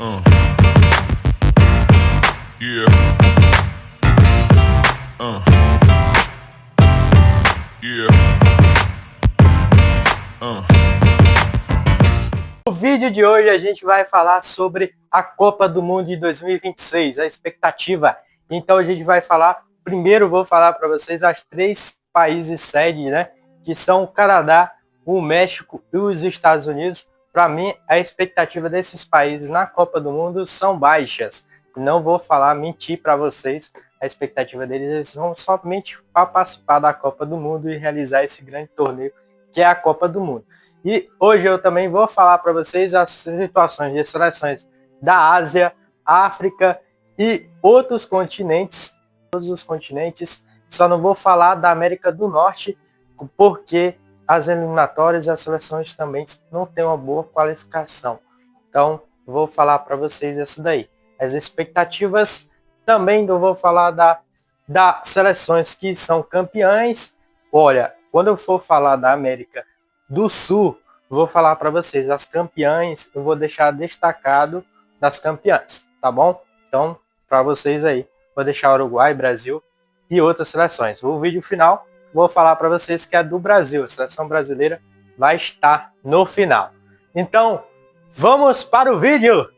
Uh. Yeah. Uh. Yeah. No vídeo de hoje a gente vai falar sobre a Copa do Mundo de 2026, a expectativa. Então a gente vai falar, primeiro vou falar para vocês as 3 países sede, né? Que são o Canadá, o México e os Estados Unidos. Para mim, a expectativa desses países na Copa do Mundo são baixas. Não vou mentir para vocês. A expectativa deles, eles vão somente para participar da Copa do Mundo e realizar esse grande torneio que é a Copa do Mundo. E hoje eu também vou falar para vocês as situações de seleções da Ásia, África e outros continentes, todos os continentes. Só não vou falar da América do Norte, porque as eliminatórias e as seleções também não têm uma boa qualificação. Então, vou falar para vocês isso daí. As expectativas também eu vou falar das seleções que são campeãs. Olha, quando eu for falar da América do Sul, eu vou falar para vocês as campeãs, eu vou deixar destacado das campeãs, tá bom? Então, para vocês aí, vou deixar Uruguai, Brasil e outras seleções. O vídeo final, vou falar para vocês que é do Brasil, a seleção brasileira vai estar no final. Então, vamos para o vídeo!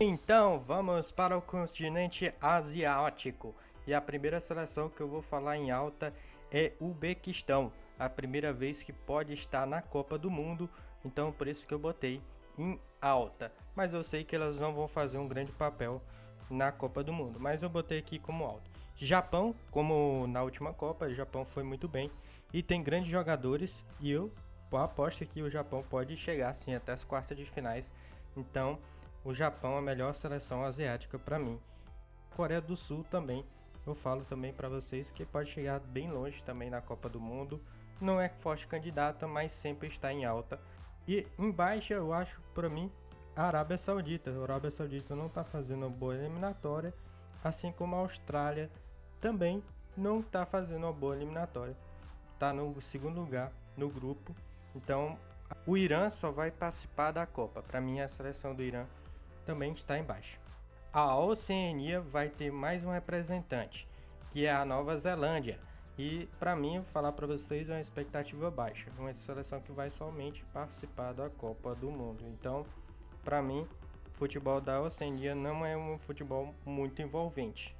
Então, vamos para o continente asiático. E a primeira seleção que eu vou falar em alta é o Uzbequistão. A primeira vez que pode estar na Copa do Mundo. Então, por isso que eu botei em alta. Mas eu sei que elas não vão fazer um grande papel na Copa do Mundo. Mas eu botei aqui como alta. Japão, como na última Copa, o Japão foi muito bem. E tem grandes jogadores. E eu aposto que o Japão pode chegar sim até as quartas de finais. Então, o Japão é a melhor seleção asiática para mim. Coreia do Sul também. Eu falo também para vocês que pode chegar bem longe também na Copa do Mundo. Não é forte candidata, mas sempre está em alta. E em baixa eu acho para mim a Arábia Saudita. A Arábia Saudita não está fazendo uma boa eliminatória, assim como a Austrália também não está fazendo uma boa eliminatória. Está no segundo lugar no grupo. Então o Irã só vai participar da Copa. Para mim a seleção do Irã também está em baixa. A Oceania vai ter mais um representante, que é a Nova Zelândia. E para mim, vou falar para vocês, é uma expectativa baixa. Uma seleção que vai somente participar da Copa do Mundo. Então, para mim, o futebol da Oceania não é um futebol muito envolvente.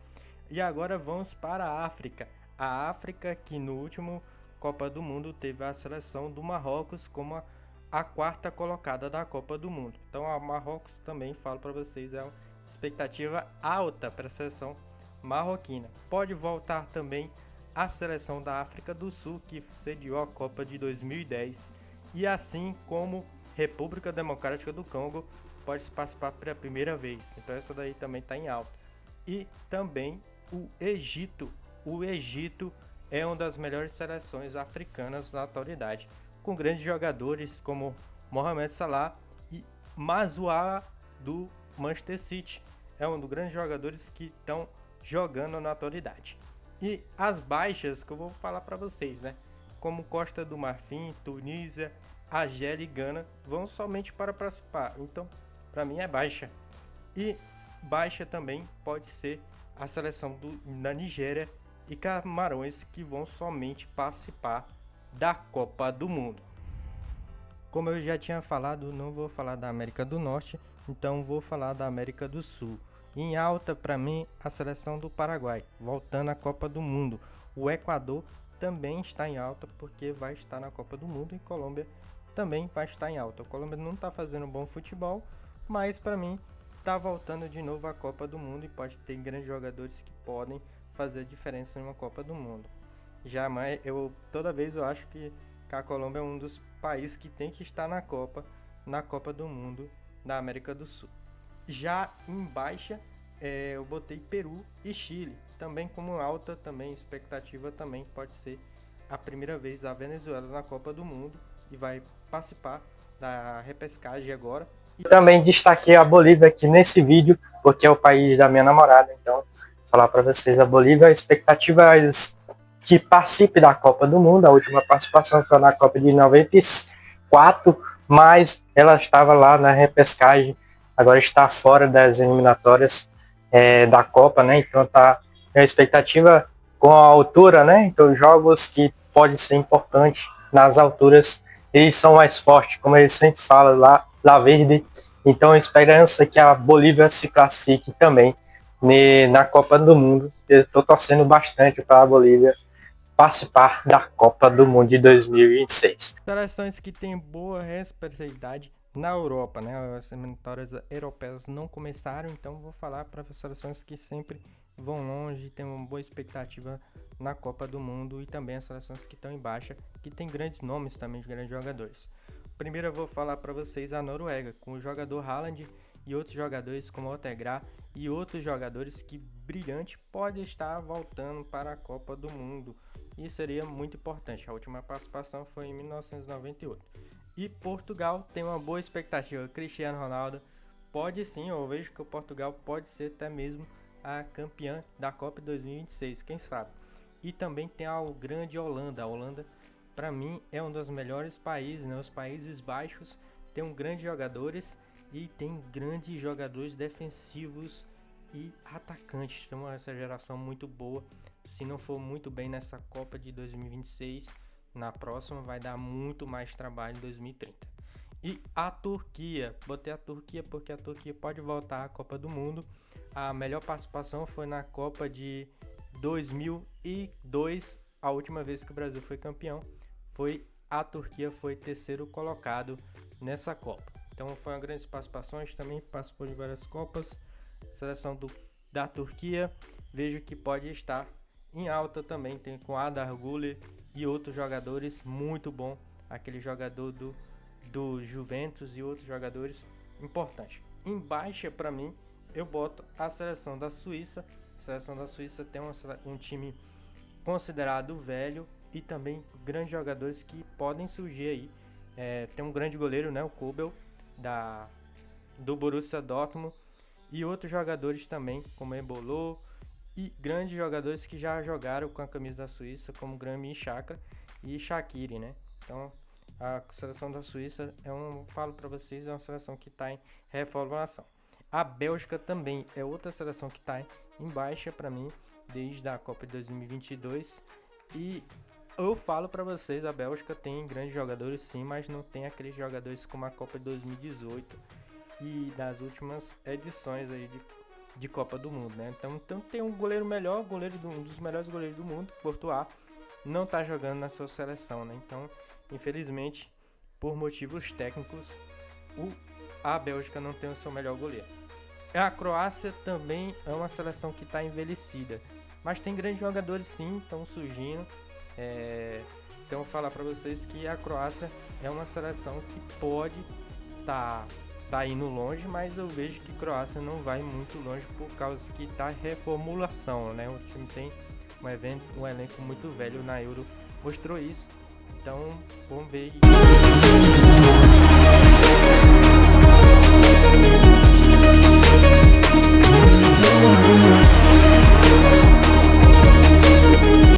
E agora vamos para a África. A África que no último Copa do Mundo teve a seleção do Marrocos como a quarta colocada da Copa do Mundo. Então, a Marrocos também, falo para vocês, é uma expectativa alta para a seleção marroquina. Pode voltar também a seleção da África do Sul, que sediou a Copa de 2010, e assim como República Democrática do Congo pode participar pela primeira vez. Então essa daí também está em alta. E também o Egito. O Egito é uma das melhores seleções africanas na atualidade, com grandes jogadores como Mohamed Salah e Mazouara do Manchester City. É um dos grandes jogadores que estão jogando na atualidade. E as baixas que eu vou falar para vocês, né? Como Costa do Marfim, Tunísia, Argélia e Gana vão somente para participar. Então, para mim é baixa. E baixa também pode ser a seleção da Nigéria e Camarões, que vão somente participar da Copa do Mundo. Como eu já tinha falado, não vou falar da América do Norte, então vou falar da América do Sul. Em alta, para mim, a seleção do Paraguai, voltando à Copa do Mundo. O Equador também está em alta, porque vai estar na Copa do Mundo, e Colômbia também vai estar em alta. A Colômbia não está fazendo um bom futebol, mas para mim está voltando de novo à Copa do Mundo e pode ter grandes jogadores que podem fazer diferença em uma Copa do Mundo. Jamais, toda vez eu acho que a Colômbia é um dos países que tem que estar na Copa do Mundo da América do Sul. Já em baixa, eu botei Peru e Chile, também como alta, também expectativa também pode ser a primeira vez a Venezuela na Copa do Mundo e vai participar da repescagem agora. E também destaquei a Bolívia aqui nesse vídeo, porque é o país da minha namorada, então vou falar para vocês, a Bolívia, a expectativa é que participe da Copa do Mundo. A última participação foi na Copa de 94, 4, mas ela estava lá na repescagem, agora está fora das eliminatórias da Copa, né? Então tá a expectativa com a altura, né? Então jogos que podem ser importantes nas alturas, eles são mais fortes, como eles sempre falam lá verde. Então a esperança é que a Bolívia se classifique também na Copa do Mundo. Eu estou torcendo bastante para a Bolívia participar da Copa do Mundo de 2026. Seleções que têm boa representatividade na Europa, né? As eliminatórias europeias não começaram, então vou falar para as seleções que sempre vão longe, tem uma boa expectativa na Copa do Mundo, e também as seleções que estão em baixa, que tem grandes nomes também de grandes jogadores. Primeiro eu vou falar para vocês a Noruega, com o jogador Haaland e outros jogadores como Odegaard e outros jogadores que brilhante pode estar voltando para a Copa do Mundo, e seria muito importante. A última participação foi em 1998. E Portugal tem uma boa expectativa. Cristiano Ronaldo pode sim, eu vejo que o Portugal pode ser até mesmo a campeã da Copa 2026, quem sabe. E também tem a grande Holanda. A Holanda, para mim, é um dos melhores países, né? Os Países Baixos tem grandes jogadores e tem grandes jogadores defensivos e atacantes. Então essa geração muito boa. Se não for muito bem nessa Copa de 2026, na próxima vai dar muito mais trabalho em 2030. E a Turquia, botei a Turquia porque a Turquia pode voltar à Copa do Mundo. A melhor participação foi na Copa de 2002, a última vez que o Brasil foi campeão. A Turquia foi terceiro colocado nessa Copa. Então foi uma grande participação, a gente também participou de várias Copas. Seleção da Turquia, vejo que pode estar em alta também, tem com Adar Güler e outros jogadores muito bom, aquele jogador do Juventus e outros jogadores importantes. Em baixa, para mim, eu boto a seleção da Suíça. A seleção da Suíça tem um time considerado velho e também grandes jogadores que podem surgir aí. Tem um grande goleiro, né, o Kobel, do Borussia Dortmund, e outros jogadores também, como Embolo, e grandes jogadores que já jogaram com a camisa da Suíça, como Granit Xhaka e Shaqiri, né? Então, a seleção da Suíça falo para vocês, é uma seleção que está em reformulação. A Bélgica também é outra seleção que está em baixa para mim, desde a Copa de 2022. E eu falo para vocês, a Bélgica tem grandes jogadores sim, mas não tem aqueles jogadores como a Copa de 2018 e das últimas edições aí de Copa do Mundo, né? Então tem um goleiro melhor, um dos melhores goleiros do mundo, Courtois, não tá jogando na sua seleção, né? Então, infelizmente, por motivos técnicos, a Bélgica não tem o seu melhor goleiro. A Croácia também é uma seleção que está envelhecida, mas tem grandes jogadores sim, estão surgindo. Então vou falar para vocês que a Croácia é uma seleção que pode tá indo longe, mas eu vejo que a Croácia não vai muito longe por causa que tá reformulação, né? O time tem um elenco muito velho, na Euro mostrou isso. Então vamos ver.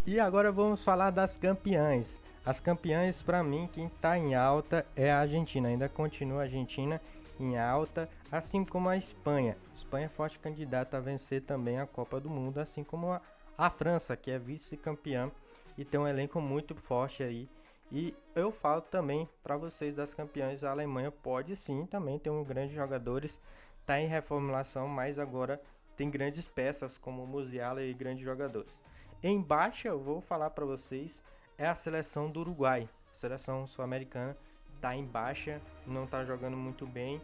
E agora vamos falar das campeãs. As campeãs, para mim, quem está em alta é a Argentina. Ainda continua a Argentina em alta, assim como a Espanha. A Espanha é forte candidata a vencer também a Copa do Mundo, assim como a França, que é vice-campeã e tem um elenco muito forte aí. E eu falo também para vocês das campeãs, a Alemanha pode sim também ter grandes jogadores, está em reformulação, mas agora tem grandes peças como o Musiala e grandes jogadores. Em baixa, eu vou falar para vocês, é a seleção do Uruguai. A seleção sul-americana está em baixa, não está jogando muito bem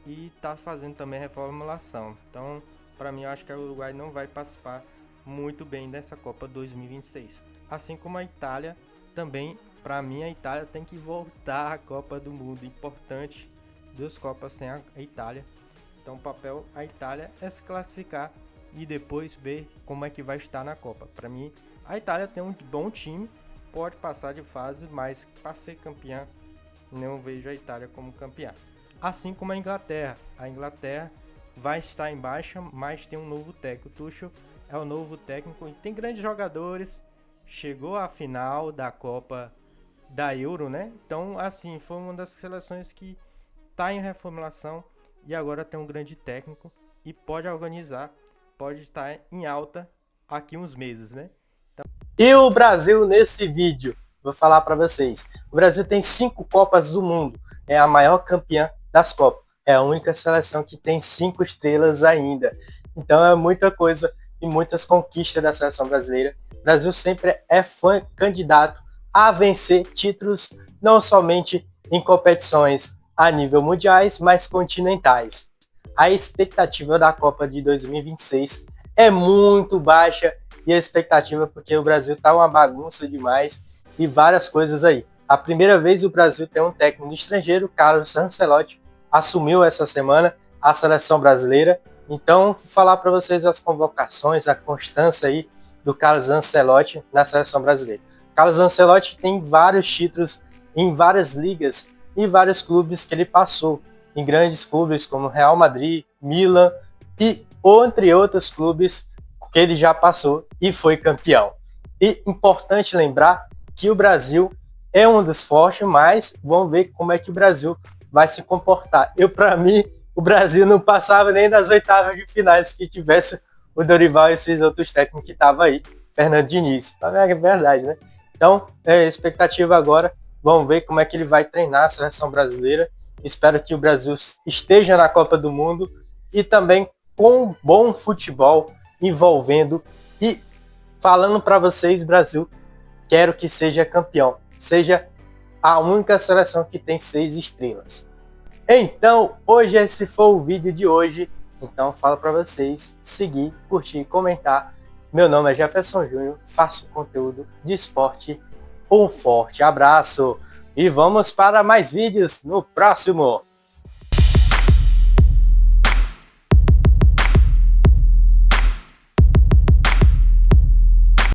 e está fazendo também reformulação. Então, para mim, eu acho que o Uruguai não vai participar muito bem dessa Copa 2026. Assim como a Itália, também, para mim, a Itália tem que voltar à Copa do Mundo. Importante, 2 Copas sem a Itália. Então, o papel a Itália é se classificar e depois ver como é que vai estar na Copa. Para mim, a Itália tem um bom time, pode passar de fase, mas para ser campeã, não vejo a Itália como campeã. Assim como a Inglaterra. A Inglaterra vai estar em baixa, mas tem um novo técnico. O Tuchel é o novo técnico e tem grandes jogadores. Chegou à final da Copa da Euro, né? Então, assim, foi uma das seleções que está em reformulação e agora tem um grande técnico e pode organizar, pode estar em alta aqui uns meses, né? E o Brasil nesse vídeo, vou falar para vocês. O Brasil tem 5 Copas do Mundo, é a maior campeã das Copas. É a única seleção que tem 5 estrelas ainda. Então é muita coisa e muitas conquistas da seleção brasileira. O Brasil sempre é candidato a vencer títulos, não somente em competições a nível mundiais, mas continentais. A expectativa da Copa de 2026 é muito baixa e a expectativa porque o Brasil tá uma bagunça demais e várias coisas aí. A primeira vez o Brasil tem um técnico estrangeiro, Carlos Ancelotti, assumiu essa semana a seleção brasileira. Então, vou falar para vocês as convocações, a constância aí do Carlos Ancelotti na seleção brasileira. Carlos Ancelotti tem vários títulos em várias ligas e vários clubes que ele passou, em grandes clubes como Real Madrid, Milan e entre outros clubes que ele já passou e foi campeão. E importante lembrar que o Brasil é um dos fortes, mas vamos ver como é que o Brasil vai se comportar. Para mim, o Brasil não passava nem das oitavas de finais que tivesse o Dorival e esses outros técnicos que estavam aí, Fernando Diniz. É verdade, né? Então, expectativa agora, vamos ver como é que ele vai treinar a seleção brasileira. Espero que o Brasil esteja na Copa do Mundo e também com bom futebol envolvendo e falando para vocês, Brasil, quero que seja campeão, seja a única seleção que tem 6 estrelas. Então, hoje esse foi o vídeo de hoje. Então, falo para vocês seguir, curtir, comentar. Meu nome é Jefferson Júnior, faço conteúdo de esporte. Um forte abraço e vamos para mais vídeos no próximo.